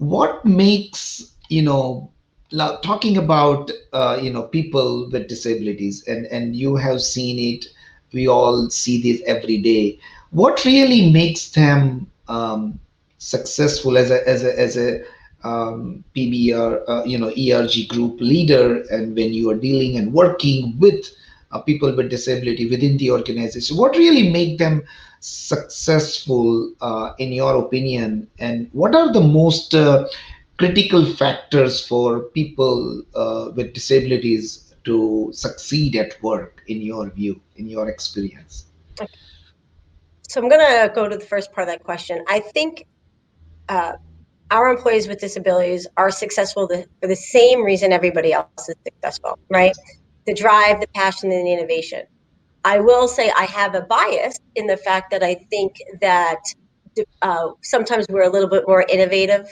what makes, talking about, people with disabilities, and you have seen it, we all see this every day. What really makes them successful as a PBR, ERG group leader, and when you are dealing and working with people with disability within the organization, what really make them successful, in your opinion, and what are the most critical factors for people with disabilities to succeed at work, in your view, in your experience? So I'm going to go to the first part of that question. I think our employees with disabilities are successful for the same reason everybody else is successful, right? The drive, the passion, and the innovation. I will say I have a bias in the fact that I think that sometimes we're a little bit more innovative,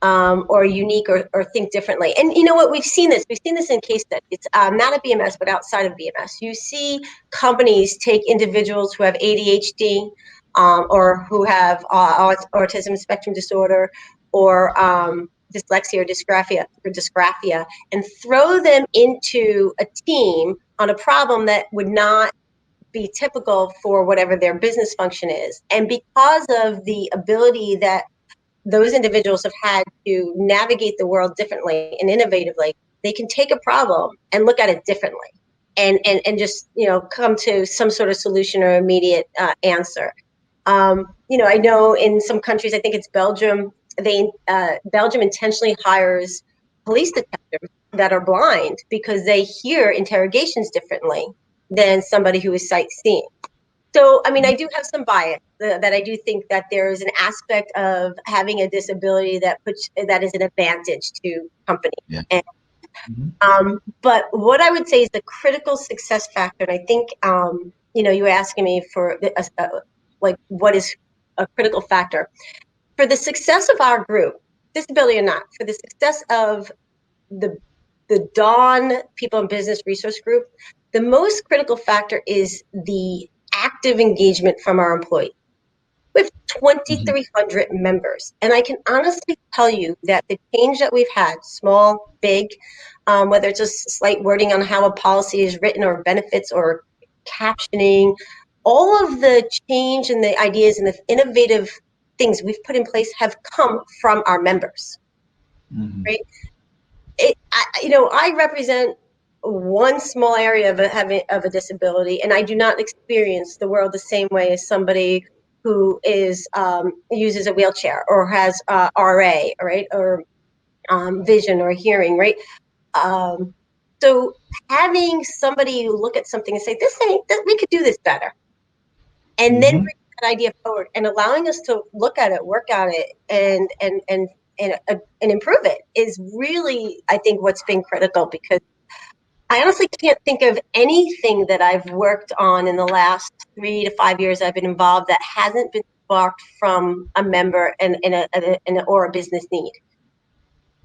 or unique, or think differently. And you know what? We've seen this. We've seen this in case studies. It's not at BMS, but outside of BMS. You see companies take individuals who have ADHD, or who have autism spectrum disorder, or dyslexia or dysgraphia, and throw them into a team on a problem that would not be typical for whatever their business function is. And because of the ability that those individuals have had to navigate the world differently and innovatively, they can take a problem and look at it differently, and just come to some sort of solution or immediate answer. I know in some countries, I think it's Belgium, Belgium intentionally hires police detectives that are blind because they hear interrogations differently than somebody who is sight seeing. So, I mean, I do have some bias that I do think that there is an aspect of having a disability that is an advantage to companies. Yeah. And, Mhm. but what I would say is the critical success factor, and I think, you were asking me for like what is a critical factor for the success of our group, disability or not, for the success of the Dawn People in Business Resource Group. The most critical factor is the active engagement from our employees. We have Mhm. 2,300 members, and I can honestly tell you that the change that we've had, small, big, whether it's just slight wording on how a policy is written, or benefits, or captioning, all of the change and the ideas and the innovative things we've put in place have come from our members, Mhm. right? I represent one small area of a disability, and I do not experience the world the same way as somebody who uses a wheelchair, or has RA, right, or vision or hearing, right. Um, so having somebody look at something and say, we could do this better, and then Mhm. bring that idea forward, and allowing us to look at it, work on it, and improve it, is really, I think, what's been critical. Because I honestly can't think of anything that I've worked on in the last 3 to 5 years I've been involved that hasn't been sparked from a member or a business need.